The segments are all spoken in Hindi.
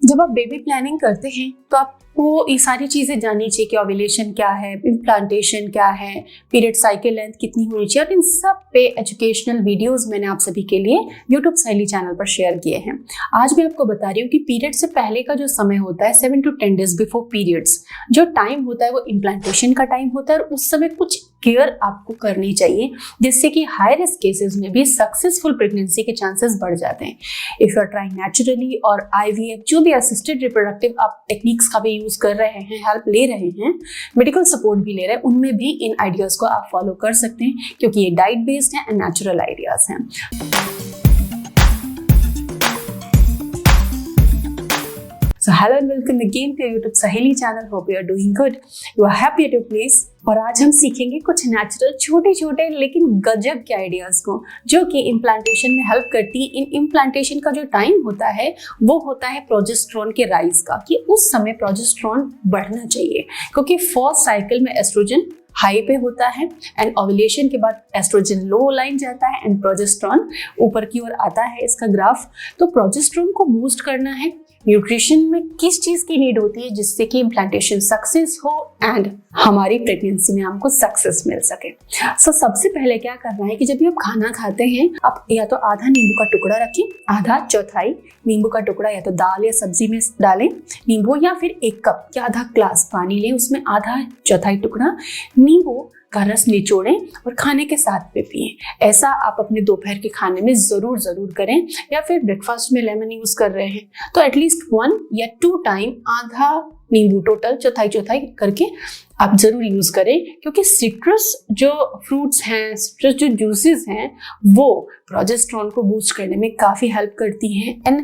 जब आप बेबी प्लानिंग करते हैं तो आपको ये सारी चीज़ें जाननी चाहिए कि ओव्यूलेशन क्या है, इम्प्लांटेशन क्या है, पीरियड साइकिल लेंथ कितनी होनी चाहिए, और इन सब पे एजुकेशनल वीडियोस मैंने आप सभी के लिए यूट्यूब सहेली चैनल पर शेयर किए हैं। आज मैं आपको बता रही हूँ कि पीरियड से पहले का जो समय होता है 7 to 10 days बिफोर पीरियड्स, जो टाइम होता है वो इम्प्लांटेशन का टाइम होता है, और उस समय कुछ केयर आपको करनी चाहिए जिससे कि हाई रिस्क केसेस में भी सक्सेसफुल प्रेगनेंसी के चांसेस बढ़ जाते हैं। If you are trying naturally और IVF, जो भी असिस्टेड रिप्रोडक्टिव आप टेक्निक्स का भी यूज कर रहे हैं, हेल्प ले रहे हैं, मेडिकल सपोर्ट भी ले रहे हैं, उनमें भी इन आइडियाज को आप फॉलो कर सकते हैं क्योंकि ये डाइट बेस्ड है एंड नेचुरल आइडियाज हैं। So hello and welcome again to your YouTube सहेली channel. Hope you are doing good. You are happy at your place. और आज हम सीखेंगे कुछ नेचुरल छोटे छोटे लेकिन गजब के आइडियाज को जो कि इम्प्लांटेशन में हेल्प करती है। इन इम्प्लांटेशन का जो टाइम होता है वो होता है प्रोजेस्टेरोन के राइज का, कि उस समय प्रोजेस्टेरोन बढ़ना चाहिए क्योंकि फर्स्ट साइकिल में एस्ट्रोजन हाई पे होता है एंड ओव्यूलेशन के बाद एस्ट्रोजन लो लाइन जाता है एंड प्रोजेस्टेरोन ऊपर की ओर आता है। इसका ग्राफ, तो प्रोजेस्टेरोन को बूस्ट करना है। न्यूट्रिशन में किस चीज की नीड होती है जिससे कि इम्प्लांटेशन सक्सेस हो एंड हमारी प्रेगनेंसी में हमको सक्सेस मिल सके। सो सबसे पहले क्या करना है कि जब भी आप खाना खाते हैं, आप या तो आधा नींबू का टुकड़ा रखें, आधा चौथाई नींबू का टुकड़ा या तो दाल या सब्जी में डालें नींबू, या फिर 1 कप या आधा ग्लास पानी लें, उसमें आधा चौथाई टुकड़ा नींबू का रस निचोड़ें और खाने के साथ में पिएं। ऐसा आप अपने दोपहर के खाने में जरूर करें, या फिर ब्रेकफास्ट में लेमन यूज कर रहे हैं तो एटलीस्ट 1 या 2 टाइम आधा नींबू, टोटल चौथाई करके आप जरूर यूज करें, क्योंकि सिट्रस जो फ्रूट्स हैं, सिट्रस जो जूसेस हैं, वो प्रोजेस्टेरोन को बूस्ट करने में काफ़ी हेल्प करती हैं एंड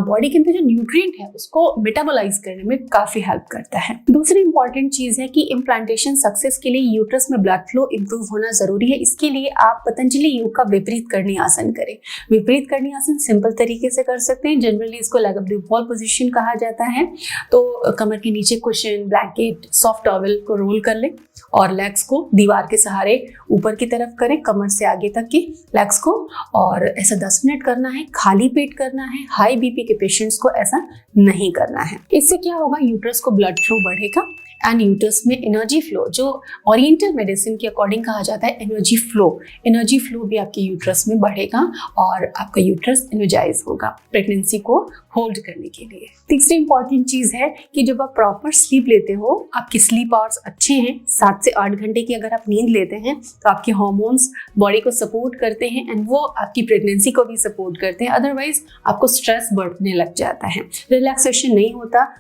बॉडी के अंदर जो न्यूट्रिएंट है उसको मेटाबोलाइज करने में काफ़ी हेल्प करता है। दूसरी इंपॉर्टेंट चीज़ है कि इम्प्लांटेशन सक्सेस के लिए यूट्रस में ब्लड फ्लो इंप्रूव होना जरूरी है। इसके लिए आप पतंजलि योग का विपरीत करनी आसन करें। विपरीत करनी आसन सिंपल तरीके से कर सकते हैं। जनरली इसको लेग अप बॉल पोजिशन कहा जाता है। तो कमर के नीचे कुशन, ब्लैंकेट, सॉफ्ट टॉवल को रोल कर लें और लेग्स को दीवार के सहारे ऊपर की तरफ करें, कमर से आगे तक की लेग्स को, और ऐसा 10 मिनट करना है। खाली पेट करना है। हाई बीपी के पेशेंट्स को ऐसा नहीं करना है। इससे क्या होगा, यूट्रस को ब्लड फ्लो बढ़ेगा एंड यूट्रस में एनर्जी फ्लो, जो ओरिएंटल मेडिसिन के अकॉर्डिंग कहा जाता है एनर्जी फ्लो भी आपके यूट्रस में बढ़ेगा और आपका यूट्रस एनर्जाइज होगा प्रेगनेंसी को होल्ड करने के लिए। तीसरी इंपॉर्टेंट चीज है कि जब आप प्रॉपर स्लीप लेते हो, आपके स्लीप आवर्स अच्छे हैं, 7 से 8 घंटे की अगर आप नींद लेते हैं तो आपके हार्मोन्स बॉडी को सपोर्ट करते हैं एंड वो आपकी प्रेगनेंसी को भी सपोर्ट करते हैं। अदरवाइज आपको स्ट्रेस बढ़ने लग जाता है, रिलैक्सेशन नहीं होता।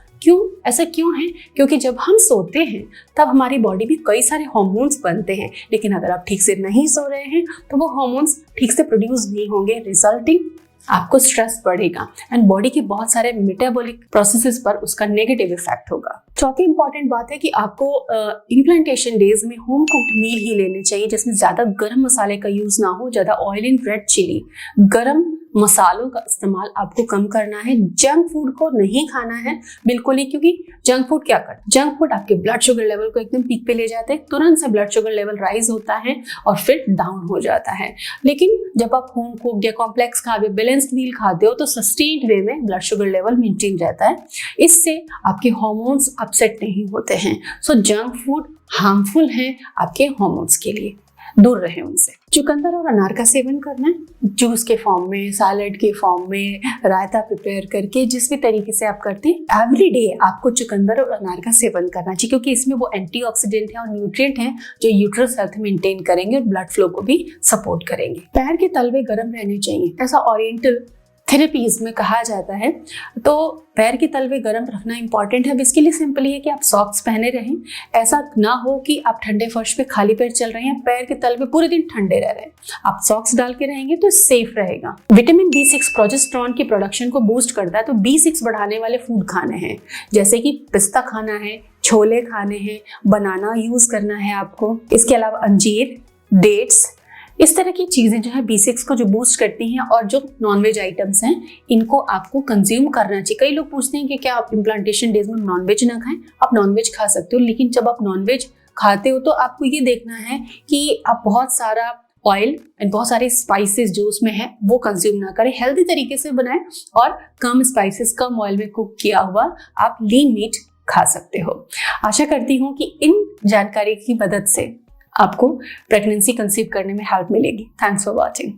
ऐसा क्यों है? क्योंकि जब हम सोते हैं तब हमारी बॉडी में कई सारे हार्मोन्स बनते हैं, लेकिन अगर आप ठीक से नहीं सो रहे हैं तो वो हार्मोन्स ठीक से प्रोड्यूस नहीं होंगे, रिजल्टिंग आपको स्ट्रेस बढ़ेगा एंड बॉडी के बहुत सारे मेटाबॉलिक प्रोसेसेस पर उसका नेगेटिव इफेक्ट होगा। चौथी इंपॉर्टेंट बात है कि आपको इम्प्लांटेशन डेज में होम कुक्ड मील ही लेने चाहिए जिसमें ज्यादा गर्म मसाले का यूज ना हो, ज्यादा ऑयल एंड रेड चिली, गर्म मसालों का इस्तेमाल आपको कम करना है। जंक फूड को नहीं खाना है बिल्कुल ही, क्योंकि जंक फूड क्या करता है, जंक फूड आपके ब्लड शुगर लेवल को एकदम पीक पे ले जाते हैं, तुरंत से ब्लड शुगर लेवल राइज होता है और फिर डाउन हो जाता है। लेकिन जब आप होम कुक्ड या कॉम्प्लेक्स खाते, बैलेंस्ड मील खाते हो तो सस्टेन्ड वे में ब्लड शुगर लेवल मेंटेन रहता है। इससे आपके हार्मोन्स अपसेट नहीं होते हैं। सो जंक फूड हार्मफुल है आपके हार्मोन्स के लिए, दूर रहे उनसे। चुकंदर और अनार का सेवन करना है, जूस के फॉर्म में, सैलेड के फॉर्म में, रायता प्रिपेयर करके, जिस भी तरीके से आप करते हैं, एवरी डे आपको चुकंदर और अनार का सेवन करना चाहिए क्योंकि इसमें वो एंटीऑक्सीडेंट है और न्यूट्रिएंट है जो यूट्रस हेल्थ मेंटेन करेंगे और ब्लड फ्लो को भी सपोर्ट करेंगे। पैर के तलवे गर्म रहने चाहिए, ऐसा ओरिएंटल थेरेपीज में कहा जाता है। तो पैर के तलवे गर्म रखना इंपॉर्टेंट है। अब इसके लिए सिंपली है कि आप सॉक्स पहने रहें। ऐसा ना हो कि आप ठंडे फर्श पे खाली पैर चल रहे हैं, पैर के तलवे पूरे दिन ठंडे रह रहे हैं। आप सॉक्स डाल के रहेंगे तो सेफ रहेगा। विटामिन B6 प्रोजेस्टेरोन की प्रोडक्शन को बूस्ट करता है, तो B6 बढ़ाने वाले फूड खाने हैं, जैसे कि पिस्ता खाना है, छोले खाने हैं, बनाना यूज करना है आपको। इसके अलावा अंजीर, डेट्स, इस तरह की चीजें जो है B6 को जो बूस्ट करती हैं, और जो नॉनवेज आइटम्स हैं इनको आपको कंज्यूम करना चाहिए। कई लोग पूछते हैं कि क्या आप इम्प्लांटेशन डेज में नॉनवेज ना खाएं। आप नॉनवेज खा सकते हो, लेकिन जब आप नॉनवेज खाते हो तो आपको ये देखना है कि आप बहुत सारा ऑयल एंड बहुत सारे स्पाइसेस जो उसमें है वो कंज्यूम ना करें, हेल्दी तरीके से बनाएं और कम स्पाइसेस कम ऑयल में कुक किया हुआ आप लीन मीट खा सकते हो। आशा करती हूँ कि इन जानकारी की मदद से आपको प्रेगनेंसी कंसीव करने में हेल्प मिलेगी। Thanks for watching.